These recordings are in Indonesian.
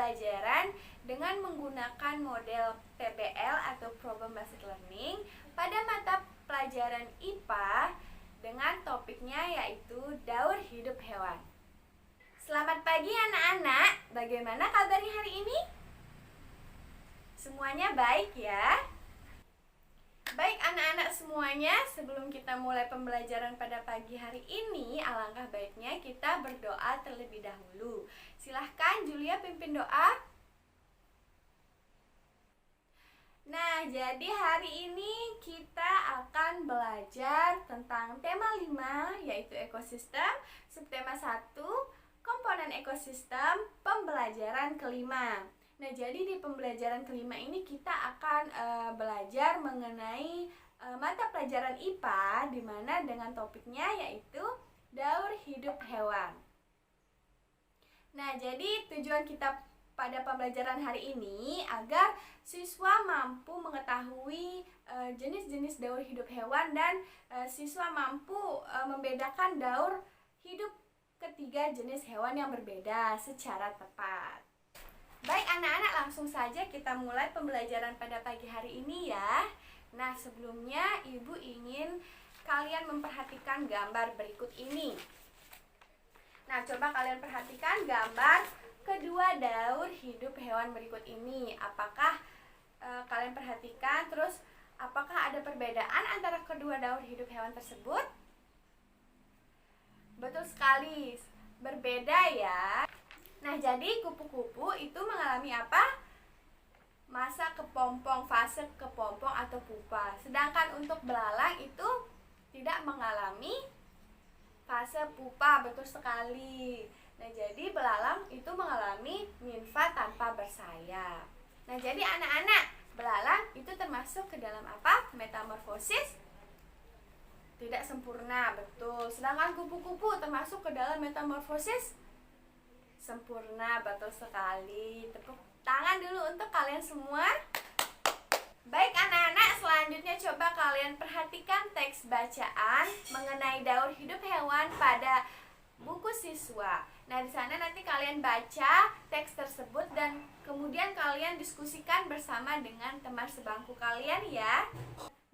pembelajaran dengan menggunakan model PBL atau Problem Based Learning pada mata pelajaran IPA dengan topiknya yaitu daur hidup hewan. Selamat pagi anak-anak, bagaimana kabarnya hari ini? Semuanya baik ya? Baik anak-anak semuanya, sebelum kita mulai pembelajaran pada pagi hari ini, alangkah baiknya kita berdoa terlebih dahulu. Silahkan Julia pimpin doa. Nah, jadi hari ini kita akan belajar tentang tema 5, yaitu ekosistem, subtema 1, komponen ekosistem, pembelajaran kelima. Nah, jadi di pembelajaran kelima ini kita akan belajar mengenai mata pelajaran IPA, di mana dengan topiknya yaitu daur hidup hewan. Nah, jadi tujuan kita pada pembelajaran hari ini agar siswa mampu mengetahui jenis-jenis daur hidup hewan dan siswa mampu membedakan daur hidup ketiga jenis hewan yang berbeda secara tepat. Baik anak-anak, langsung saja kita mulai pembelajaran pada pagi hari ini ya. Nah, sebelumnya Ibu ingin kalian memperhatikan gambar berikut ini. Nah, coba kalian perhatikan gambar kedua daur hidup hewan berikut ini. Apakah kalian perhatikan, terus apakah ada perbedaan antara kedua daur hidup hewan tersebut? Betul sekali, berbeda ya. Nah, jadi kupu-kupu itu mengalami apa? Masa kepompong, fase kepompong atau pupa. Sedangkan untuk belalang itu tidak mengalami fase pupa, betul sekali. Nah, jadi belalang itu mengalami nimfa tanpa bersayap. Nah, jadi anak-anak, belalang itu termasuk ke dalam apa? Metamorfosis tidak sempurna, betul. Sedangkan kupu-kupu termasuk ke dalam metamorfosis sempurna, betul sekali. Tepuk tangan dulu untuk kalian semua. Baik anak-anak, selanjutnya coba kalian perhatikan teks bacaan mengenai daur hidup hewan pada buku siswa. Nah, di sana nanti kalian baca teks tersebut dan kemudian kalian diskusikan bersama dengan teman sebangku kalian ya.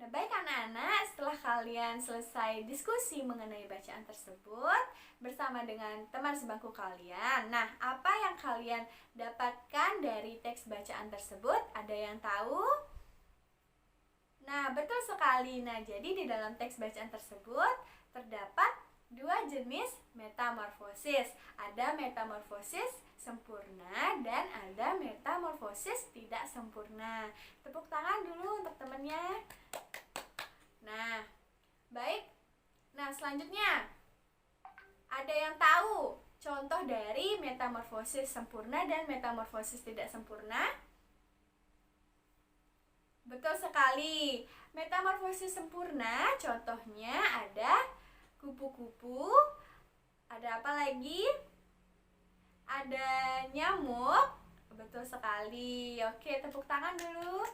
Nah, baik anak-anak, setelah kalian selesai diskusi mengenai bacaan tersebut bersama dengan teman sebangku kalian, nah, apa yang kalian dapatkan dari teks bacaan tersebut? Ada yang tahu? Nah, betul sekali. Nah, jadi di dalam teks bacaan tersebut terdapat dua jenis metamorfosis. Ada metamorfosis sempurna dan ada metamorfosis tidak sempurna. Tepuk tangan dulu untuk temennya. Nah, baik. Nah, selanjutnya ada yang tahu contoh dari metamorfosis sempurna dan metamorfosis tidak sempurna? Betul sekali. Metamorfosis sempurna contohnya ada kupu-kupu, ada apa lagi? Ada nyamuk. Betul sekali. Oke, tepuk tangan dulu.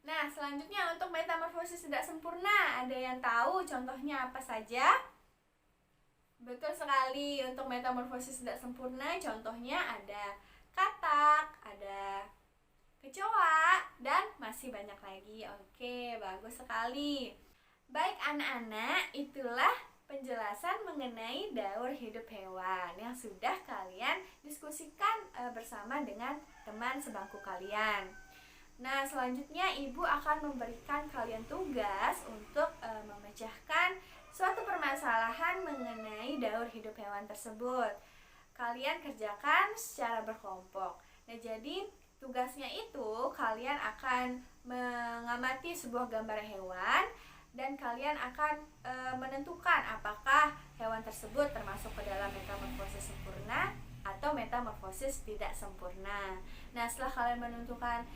Nah, selanjutnya untuk metamorfosis tidak sempurna, ada yang tahu contohnya apa saja? Betul sekali. Untuk metamorfosis tidak sempurna contohnya ada katak, ada kecoa, dan masih banyak lagi. Oke, bagus sekali. Baik anak-anak, itulah penjelasan mengenai daur hidup hewan yang sudah kalian diskusikan bersama dengan teman sebangku kalian. Nah, selanjutnya Ibu akan memberikan kalian tugas untuk memecahkan suatu permasalahan mengenai daur hidup hewan tersebut. Kalian kerjakan secara berkelompok. Nah, jadi tugasnya itu kalian akan mengamati sebuah gambar hewan dan kalian akan menentukan apakah hewan tersebut termasuk ke dalam metamorfosis sempurna atau metamorfosis tidak sempurna. Nah, setelah kalian menentukan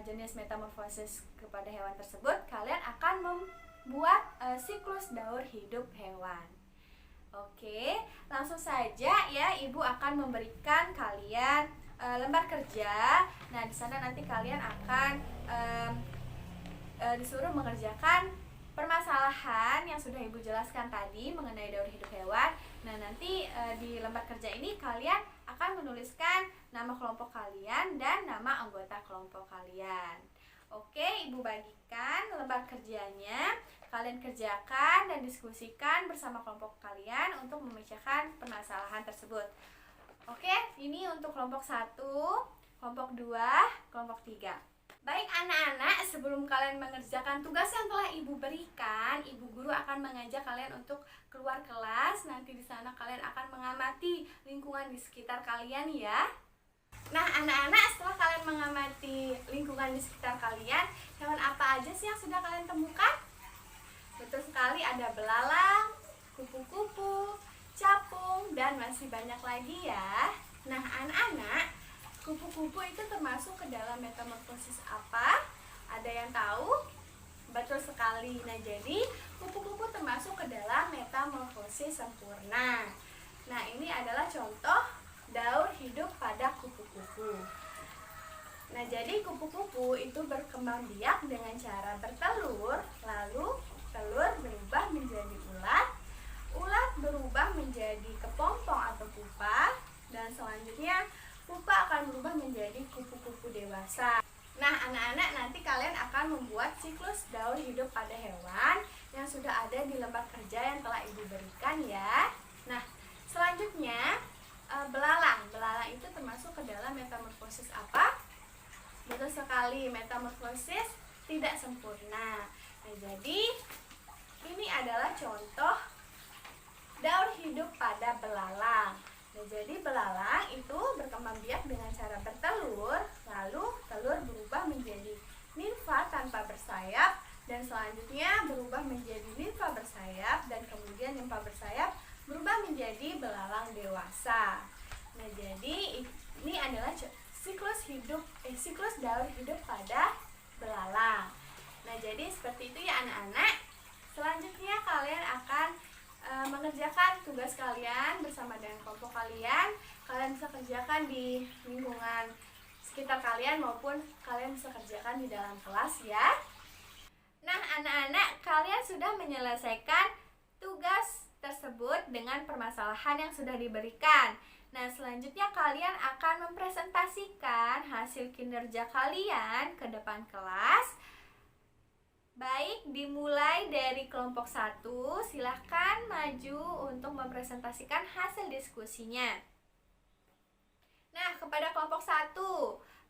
jenis metamorfosis kepada hewan tersebut, kalian akan membuat siklus daur hidup hewan. Oke, langsung saja ya, Ibu akan memberikan kalian lembar kerja. Nah, di sana nanti kalian akan disuruh mengerjakan permasalahan yang sudah Ibu jelaskan tadi mengenai daur hidup hewan. Nah, nanti di lembar kerja ini kalian akan akan menuliskan nama kelompok kalian dan nama anggota kelompok kalian. Oke, Ibu bagikan lembar kerjanya. Kalian kerjakan dan diskusikan bersama kelompok kalian untuk memecahkan permasalahan tersebut. Oke, ini untuk kelompok 1, kelompok 2, kelompok 3. Baik anak-anak, sebelum kalian mengerjakan tugas yang telah Ibu berikan, Ibu guru akan mengajak kalian untuk keluar kelas. Nanti di sana kalian akan mengamati lingkungan di sekitar kalian ya. Nah anak-anak, setelah kalian mengamati lingkungan di sekitar kalian, hewan apa aja sih yang sudah kalian temukan? Betul sekali, ada belalang, kupu-kupu, capung, dan masih banyak lagi ya. Nah anak-anak, kupu-kupu itu termasuk ke dalam metamorfosis apa? Ada yang tahu? Betul sekali. Nah, jadi kupu-kupu termasuk ke dalam metamorfosis sempurna. Nah, ini adalah contoh daur hidup pada kupu-kupu. Nah, jadi kupu-kupu itu berkembang biak dengan cara bertelur, lalu telur berubah menjadi ulat, ulat berubah menjadi kepompong atau pupa, dan selanjutnya pupa akan berubah menjadi kupu-kupu dewasa. Nah anak-anak, nanti kalian akan membuat siklus daur hidup pada hewan yang sudah ada di lembar kerja yang telah Ibu berikan ya. Nah selanjutnya belalang. Belalang itu termasuk ke dalam metamorfosis apa? Betul sekali, metamorfosis tidak sempurna. Nah jadi ini adalah contoh daur hidup pada belalang. Nah, jadi belalang itu berkembang biak dengan cara bertelur, lalu telur berubah menjadi nimfa tanpa bersayap, dan selanjutnya berubah menjadi nimfa bersayap, dan kemudian nimfa bersayap berubah menjadi belalang dewasa. Nah, jadi ini adalah siklus daur hidup pada belalang. Nah, jadi seperti itu ya anak-anak. Selanjutnya kalian akan mengerjakan tugas kalian bersama dengan kelompok kalian. Kalian bisa kerjakan di lingkungan sekitar kalian maupun kalian bisa kerjakan di dalam kelas ya. Nah anak-anak, kalian sudah menyelesaikan tugas tersebut dengan permasalahan yang sudah diberikan. Nah selanjutnya kalian akan mempresentasikan hasil kinerja kalian ke depan kelas. Baik, dimulai dari kelompok 1, silahkan maju untuk mempresentasikan hasil diskusinya. Nah, kepada kelompok 1,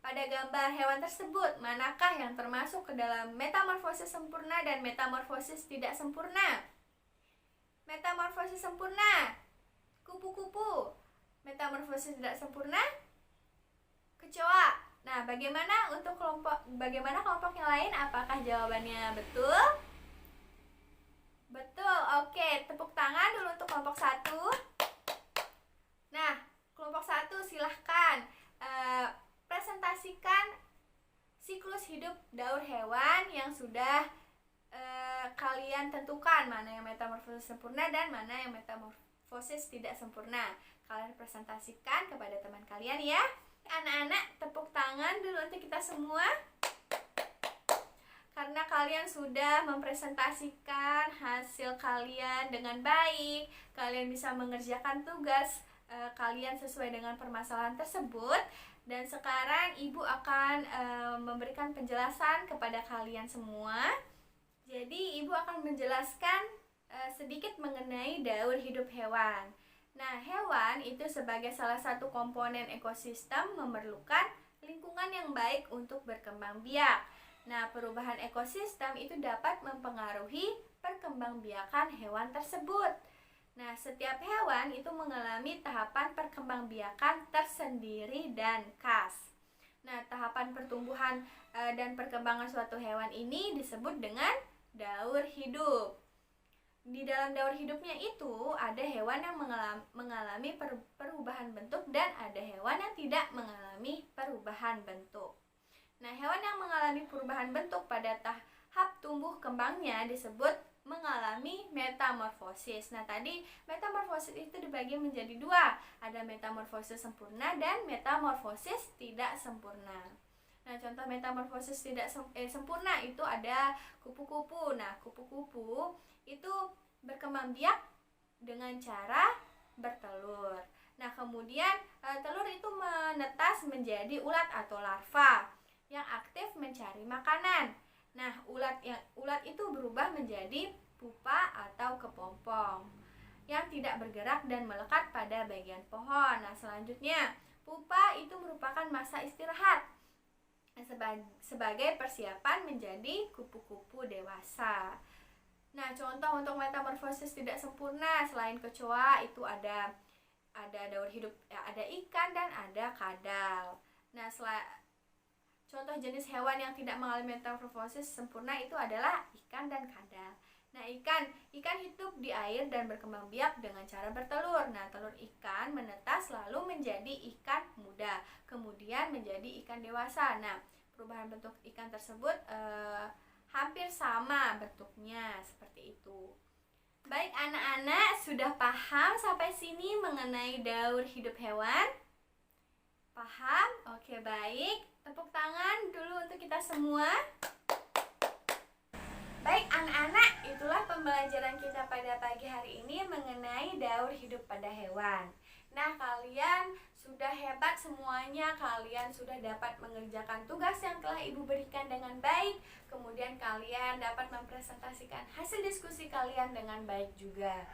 pada gambar hewan tersebut, manakah yang termasuk ke dalam metamorfosis sempurna dan metamorfosis tidak sempurna? Metamorfosis sempurna, kupu-kupu. Metamorfosis tidak sempurna, kecoa. Nah, bagaimana kelompok yang lain? Apakah jawabannya betul? Betul. Oke, tepuk tangan dulu untuk kelompok 1. Nah, kelompok 1 silahkan presentasikan siklus hidup daur hewan yang sudah kalian tentukan, mana yang metamorfosis sempurna dan mana yang metamorfosis tidak sempurna. Kalian presentasikan kepada teman kalian ya. Anak-anak, tepuk tangan dulu untuk kita semua, karena kalian sudah mempresentasikan hasil kalian dengan baik. Kalian bisa mengerjakan tugas kalian sesuai dengan permasalahan tersebut. Dan sekarang Ibu akan memberikan penjelasan kepada kalian semua. Jadi Ibu akan menjelaskan sedikit mengenai daur hidup hewan. Nah, hewan itu sebagai salah satu komponen ekosistem memerlukan lingkungan yang baik untuk berkembang biak. Nah, perubahan ekosistem itu dapat mempengaruhi perkembangbiakan hewan tersebut. Nah, setiap hewan itu mengalami tahapan perkembangbiakan tersendiri dan khas. Nah, tahapan pertumbuhan dan perkembangan suatu hewan ini disebut dengan daur hidup. Di dalam daur hidupnya itu ada hewan yang mengalami perubahan bentuk dan ada hewan yang tidak mengalami perubahan bentuk. Nah, hewan yang mengalami perubahan bentuk pada tahap tumbuh kembangnya disebut mengalami metamorfosis. Nah, tadi metamorfosis itu dibagi menjadi 2. Ada metamorfosis sempurna dan metamorfosis tidak sempurna. Nah, contoh metamorfosis tidak sempurna itu ada kupu-kupu. Nah, kupu-kupu itu berkembang biak dengan cara bertelur. Nah, kemudian telur itu menetas menjadi ulat atau larva yang aktif mencari makanan. Nah, ulat itu berubah menjadi pupa atau kepompong yang tidak bergerak dan melekat pada bagian pohon. Nah, selanjutnya, pupa itu merupakan masa istirahat sebagai persiapan menjadi kupu-kupu dewasa. Nah, contoh untuk metamorfosis tidak sempurna selain kecoa itu ada daur hidup, ada ikan dan ada kadal. Nah, contoh jenis hewan yang tidak mengalami metamorfosis sempurna itu adalah ikan dan kadal. Nah, ikan hidup di air dan berkembang biak dengan cara bertelur. Nah, telur ikan menetas lalu menjadi ikan muda, kemudian menjadi ikan dewasa. Nah, perubahan bentuk ikan tersebut hampir sama bentuknya, seperti itu. Baik anak-anak, sudah paham sampai sini mengenai daur hidup hewan? Paham? Oke, baik. Tepuk tangan dulu untuk kita semua. Baik anak-anak, itulah pembelajaran kita pada pagi hari ini mengenai daur hidup pada hewan. Nah, kalian sudah hebat semuanya, kalian sudah dapat mengerjakan tugas yang telah Ibu berikan dengan baik. Kemudian kalian dapat mempresentasikan hasil diskusi kalian dengan baik juga.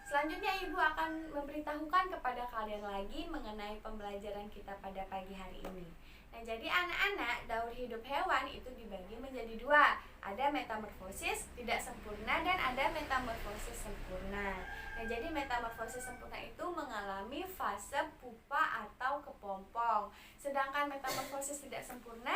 Selanjutnya Ibu akan memberitahukan kepada kalian lagi mengenai pembelajaran kita pada pagi hari ini. Nah, jadi anak-anak, daur hidup hewan itu dibagi menjadi dua. Ada metamorfosis tidak sempurna dan ada metamorfosis sempurna. Nah, jadi metamorfosis sempurna itu mengalami fase pupa atau kepompong. Sedangkan metamorfosis tidak sempurna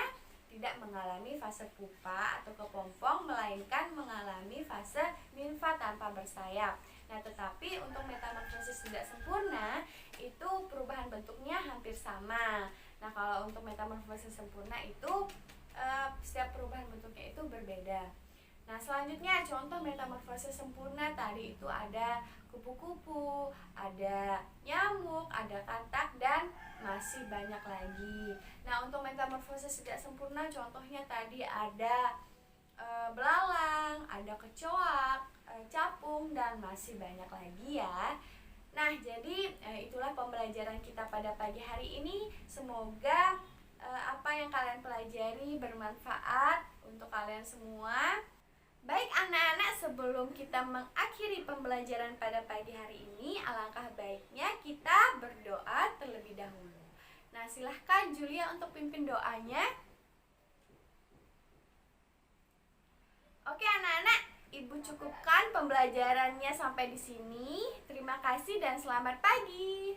tidak mengalami fase pupa atau kepompong, melainkan mengalami fase nimfa tanpa bersayap. Nah, tetapi untuk metamorfosis tidak sempurna itu perubahan bentuknya hampir sama. Nah, kalau untuk metamorfosis sempurna itu setiap perubahan bentuknya itu berbeda. Nah, selanjutnya contoh metamorfosis sempurna tadi itu ada kupu-kupu, ada nyamuk, ada katak, dan masih banyak lagi. Nah, untuk metamorfosis tidak sempurna contohnya tadi ada belalang, ada kecoak, capung, dan masih banyak lagi ya. Nah, jadi itulah pembelajaran kita pada pagi hari ini. Semoga apa yang kalian pelajari bermanfaat untuk kalian semua. Baik anak-anak, sebelum kita mengakhiri pembelajaran pada pagi hari ini, alangkah baiknya kita berdoa terlebih dahulu. Nah, silahkan Julia untuk pimpin doanya. Oke anak-anak, Ibu cukupkan pembelajarannya sampai di sini. Terima kasih dan selamat pagi.